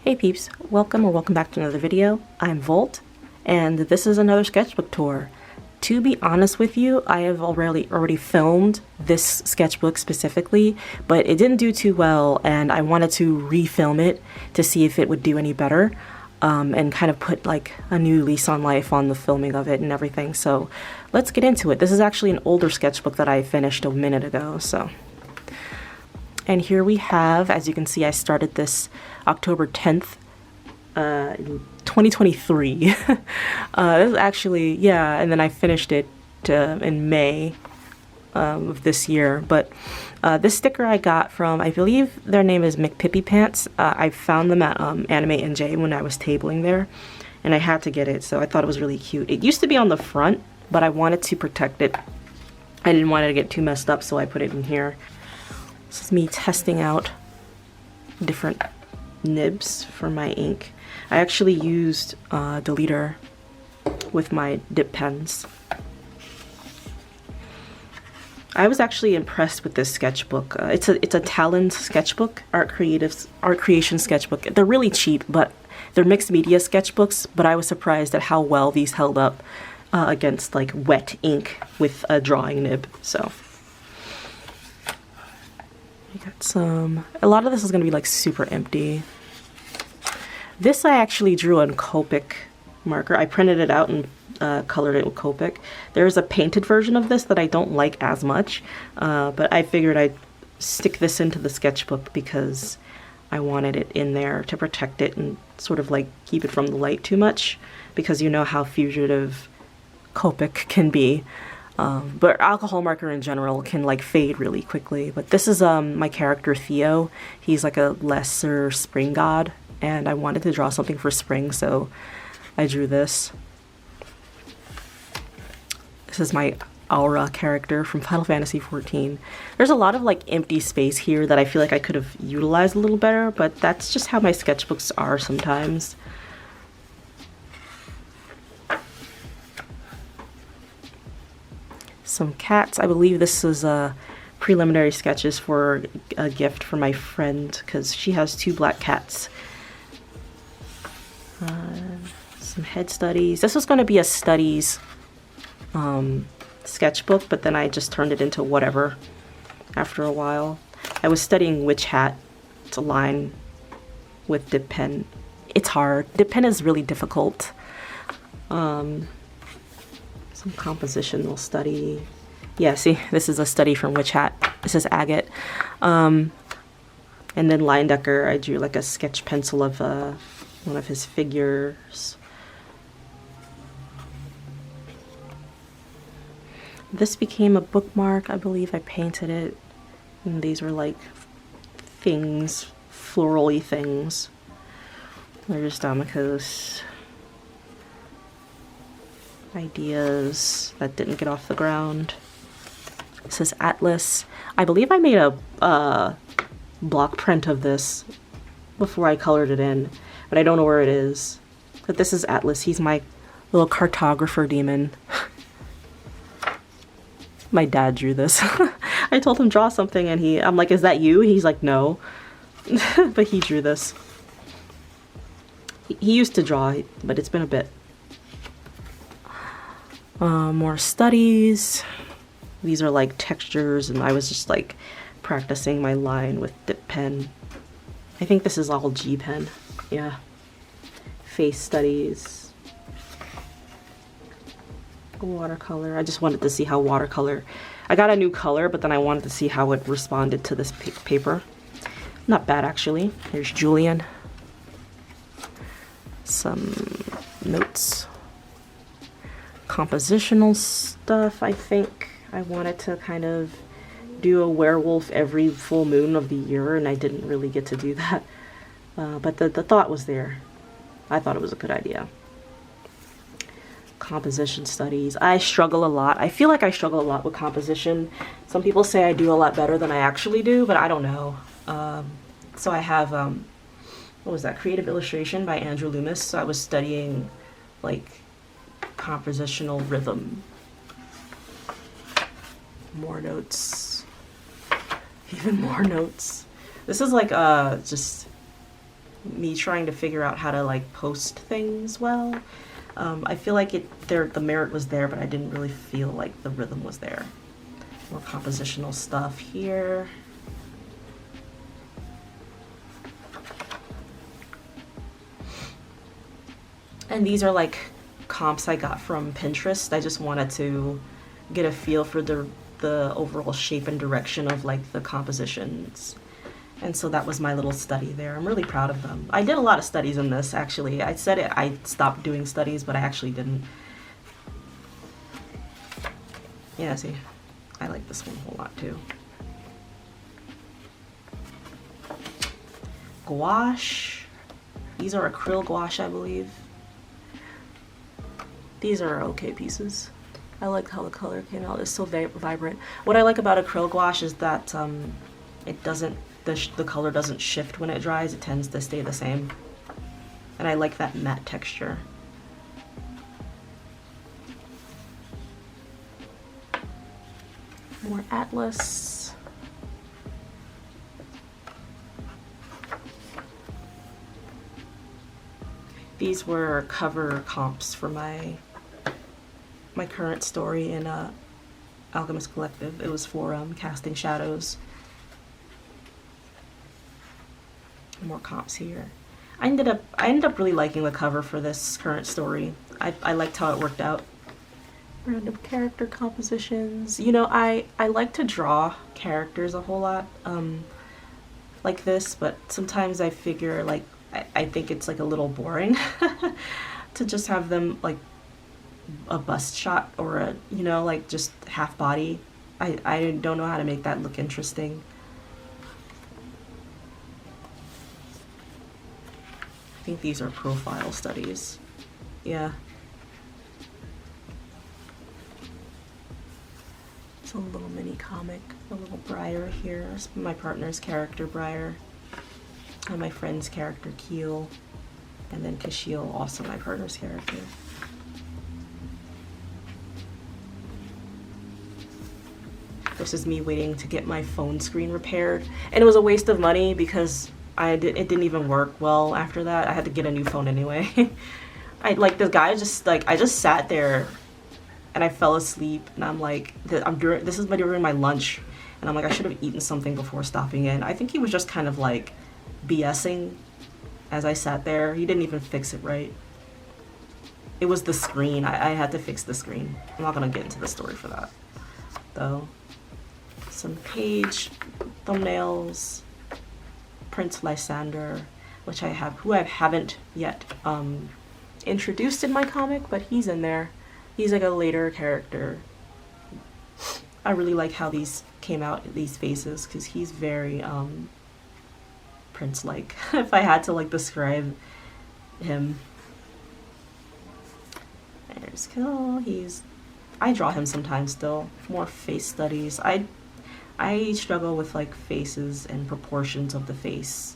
Hey peeps, welcome or welcome back to another video. I'm Volt, and this is another sketchbook tour. To be honest with you, I have already filmed this sketchbook specifically, but it didn't do too well, and I wanted to refilm it to see if it would do any better, and kind of put like a new lease on life on the filming of it and everything. So let's get into it. This is actually an older sketchbook that I finished a minute ago, so. And here we have, as you can see, I started this October 10th, 2023. This is actually, yeah, and then I finished it in May of this year. But this sticker I got from, I believe their name is McPippy Pants. I found them at Anime NJ when I was tabling there, and I had to get it, so I thought it was really cute. It used to be on the front, but I wanted to protect it. I didn't want it to get too messed up, so I put it in here. This is me testing out different nibs for my ink. I actually used deleter with my dip pens. I was actually impressed with this sketchbook. It's a Talon's sketchbook, art creation sketchbook. They're really cheap, but they're mixed media sketchbooks. But I was surprised at how well these held up against like wet ink with a drawing nib. So. I got a lot of this is going to be like super empty. This I actually drew on Copic marker. I printed it out and colored it with Copic. There's a painted version of this that I don't like as much, but I figured I'd stick this into the sketchbook because I wanted it in there to protect it and sort of like keep it from the light too much, because you know how fugitive Copic can be. But alcohol marker in general can like fade really quickly. But this is my character Theo. He's like a lesser spring god, and I wanted to draw something for spring, so I drew this. This is my Aura character from Final Fantasy XIV. There's a lot of like empty space here that I feel like I could have utilized a little better, but that's just how my sketchbooks are sometimes. Some cats. I believe this is preliminary sketches for a gift for my friend because she has 2 black cats. Some head studies. This was going to be a studies sketchbook, but then I just turned it into whatever after a while. I was studying Witch Hat. It's a line with dip pen. It's hard. Dip pen is really difficult. Some compositional study. Yeah, see, this is a study from Witch Hat. This is agate. And then Leyendecker, I drew like a sketch pencil of one of his figures. This became a bookmark. I believe I painted it. And these were like things, floral-y things. There's Damocos. Ideas that didn't get off the ground. This is Atlas. I believe I made a block print of this before I colored it in, but I don't know where it is. But this is Atlas. He's my little cartographer demon. My dad drew this. I told him draw something, and I'm like, is that you? He's like, no. But he drew this. He used to draw, but it's been a bit. More studies. These are like textures, and I was just like practicing my line with dip pen. I think this is all G pen. Yeah. Face studies. Watercolor. I just wanted to see how watercolor. I got a new color, but then I wanted to see how it responded to this paper. Not bad, actually. Here's Julian. Some notes. Compositional stuff. I think I wanted to kind of do a werewolf every full moon of the year, and I didn't really get to do that, but the thought was there. I thought it was a good idea. Composition studies. I struggle a lot. I feel like I struggle a lot with composition. Some people say I do a lot better than I actually do, but I don't know. So I have what was that, Creative Illustration by Andrew Loomis. So I was studying like compositional rhythm. More notes. Even more notes. This is like just me trying to figure out how to like post things well. I feel like the merit was there, but I didn't really feel like the rhythm was there. More compositional stuff here. And these are like comps I got from Pinterest. I just wanted to get a feel for the overall shape and direction of like the compositions. And so that was my little study there. I'm really proud of them. I did a lot of studies in this, actually. I said I stopped doing studies, but I actually didn't. Yeah, see, I like this one a whole lot too. Gouache. These are acrylic gouache, I believe. These are okay pieces. I like how the color came out. It's so vibrant. What I like about acrylic gouache is that it doesn't, the color doesn't shift when it dries. It tends to stay the same. And I like that matte texture. More Atlas. These were cover comps for my current story in Alchemist Collective. It was for Casting Shadows. More comps here. I ended up really liking the cover for this current story. I liked how it worked out. Random character compositions. You know, I like to draw characters a whole lot like this, but sometimes I figure like I think it's like a little boring to just have them like a bust shot or a, you know, like just half body. I don't know how to make that look interesting. I think these are profile studies. Yeah. It's a little mini comic, a little Briar here. It's my partner's character, Briar, and my friend's character, Keel, and then Kashiel, also my partner's character. This is me waiting to get my phone screen repaired, and it was a waste of money because it didn't even work well after that. I had to get a new phone anyway. I just sat there and I fell asleep, and I'm like, this is during my lunch, and I'm like, I should have eaten something before stopping in. I think he was just kind of like BSing as I sat there. He didn't even fix it right. It was the screen. I had to fix the screen. I'm not gonna get into the story for that though. Some page thumbnails. Prince Lysander, who I haven't yet introduced in my comic, but he's in there. He's like a later character. I really like how these came out, these faces, because he's very Prince-like. If I had to like describe him. There's Kill. I draw him sometimes still. More face studies. I struggle with like faces and proportions of the face.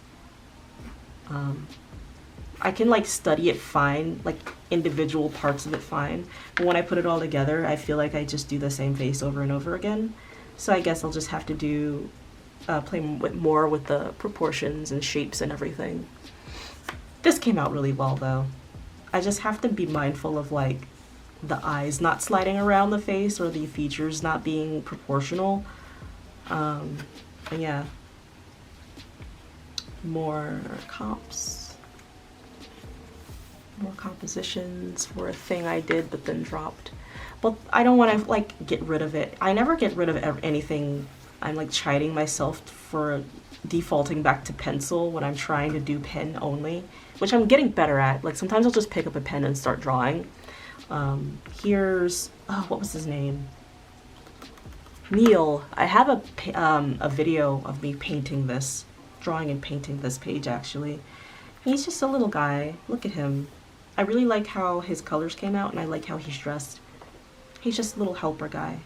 I can like study it fine, like individual parts of it fine, but when I put it all together, I feel like I just do the same face over and over again. So I guess I'll just have to play more with the proportions and shapes and everything. This came out really well though. I just have to be mindful of like the eyes not sliding around the face or the features not being proportional. But yeah, more comps, more compositions for a thing I did but then dropped. But I don't want to like get rid of it. I never get rid of anything. I'm like chiding myself for defaulting back to pencil when I'm trying to do pen only, which I'm getting better at. Like sometimes I'll just pick up a pen and start drawing. Here's, what was his name? Neil. I have a video of me painting this, drawing and painting this page actually. He's just a little guy. Look at him. I really like how his colors came out, and I like how he's dressed. He's just a little helper guy.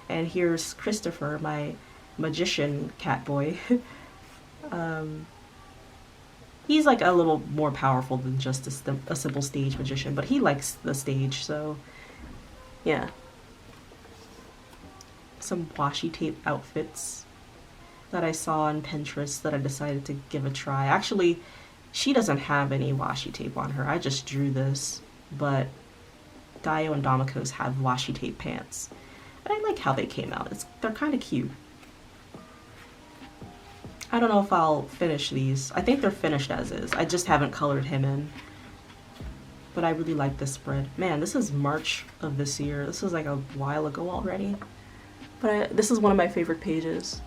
And here's Christopher, my magician cat boy. He's like a little more powerful than just a simple stage magician, but he likes the stage, so yeah. Some washi tape outfits that I saw on Pinterest that I decided to give a try. Actually, She doesn't have any washi tape on her. I just drew this, but Dio and Damikos have washi tape pants. But I like how they came out. They're kind of cute. I don't know if I'll finish these. I think they're finished as is. I just haven't colored him in. But I really like this spread. Man, this is March of this year. This was like a while ago already. But this is one of my favorite pages.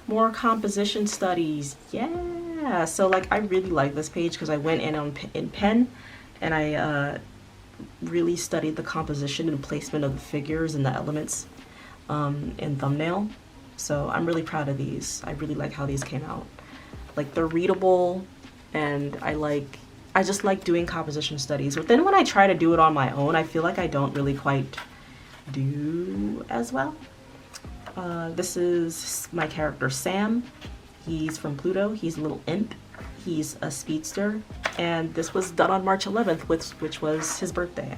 More composition studies. Yeah. So like I really like this page because I went in pen and I really studied the composition and placement of the figures and the elements in thumbnail. So I'm really proud of these. I really like how these came out. Like they're readable, and I just like doing composition studies. But then when I try to do it on my own, I feel like I don't really quite do as well. This is my character Sam. He's from Pluto. He's a little imp. He's a speedster, and this was done on March 11th, which was his birthday.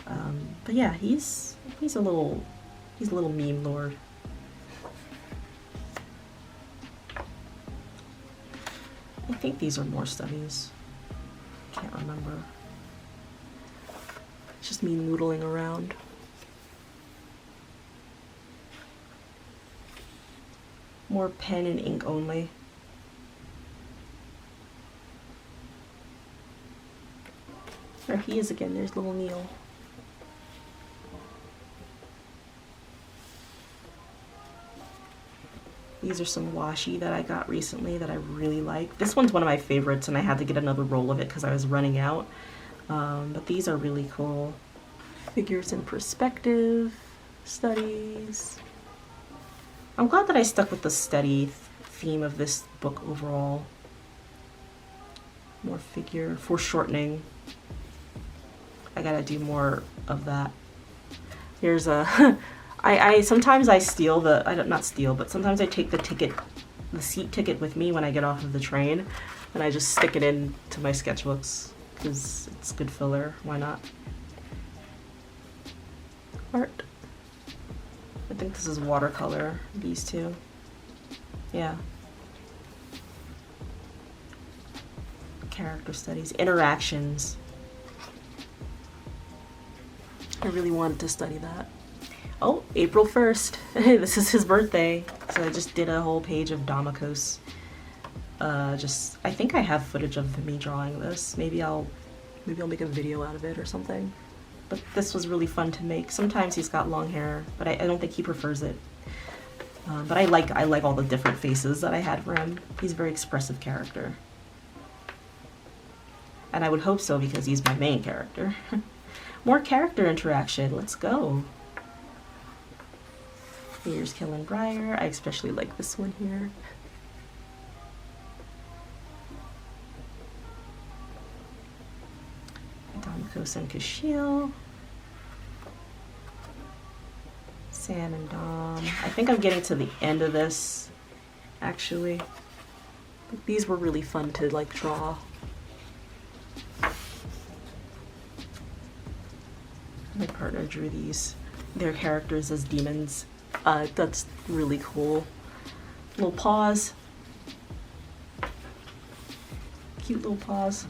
But yeah, he's a little meme lord. I think these are more studies. Can't remember. It's just me noodling around. More pen and ink only. There he is again. There's little Neil. These are some washi that I got recently that I really like. This one's one of my favorites, and I had to get another roll of it because I was running out. But these are really cool. Figures in perspective, studies. I'm glad that I stuck with the steady theme of this book overall. More figure, foreshortening. I gotta do more of that. Here's a... sometimes I steal not steal, but sometimes I take the seat ticket with me when I get off of the train, and I just stick it into my sketchbooks because it's good filler. Why not? Art. I think this is watercolor, these two. Yeah. Character studies, interactions. I really wanted to study that. Oh, April 1st. This is his birthday. So I just did a whole page of Damikos. I think I have footage of me drawing this. Maybe I'll make a video out of it or something. But this was really fun to make. Sometimes he's got long hair, but I don't think he prefers it. But I like all the different faces that I had for him. He's a very expressive character. And I would hope so because he's my main character. More character interaction. Let's go. Here's Kellen Breyer. I especially like this one here. Damikos and Kashiel. Sam and Dom. I think I'm getting to the end of this, actually. But these were really fun to like draw. My partner drew their characters as demons. That's really cool. Little paws. Cute little paws.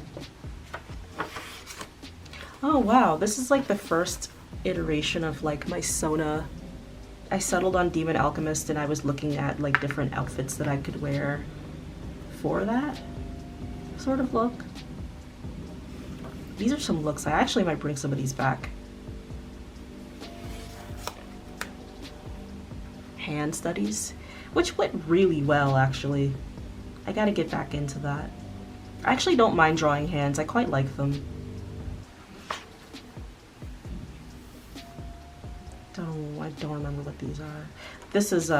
Oh wow, this is like the first iteration of like my Sona. I settled on Demon Alchemist and I was looking at like different outfits that I could wear for that sort of look. These are some looks. I actually might bring some of these back. Hand studies, which went really well actually. I gotta get back into that. I actually don't mind drawing hands. I quite like them. I don't remember what these are. This is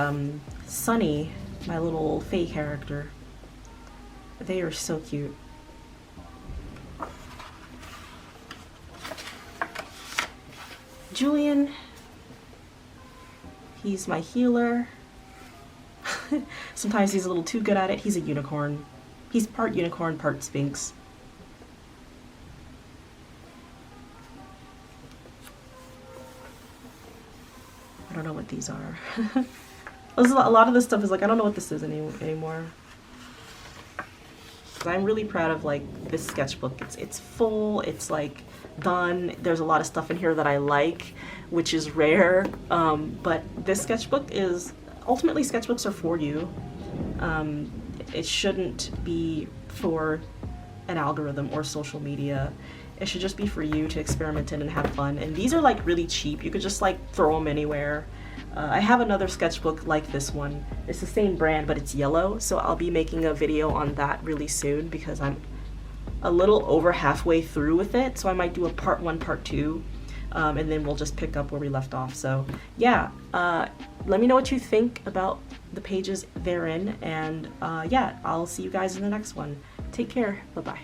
Sunny, my little Fae character. They are so cute. Julian, he's my healer. Sometimes he's a little too good at it. He's a unicorn. He's part unicorn, part sphinx. I don't know what these are. A lot of this stuff is like, I don't know what this is anymore. I'm really proud of like this sketchbook. It's full, it's like done. There's a lot of stuff in here that I like, which is rare. But this sketchbook is, ultimately sketchbooks are for you. It shouldn't be for an algorithm or social media. It should just be for you to experiment in and have fun. And these are like really cheap. You could just like throw them anywhere. I have another sketchbook like this one. It's the same brand, but it's yellow. So I'll be making a video on that really soon because I'm a little over halfway through with it. So I might do a part 1, part 2, and then we'll just pick up where we left off. So yeah, let me know what you think about the pages therein. And yeah, I'll see you guys in the next one. Take care. Bye-bye.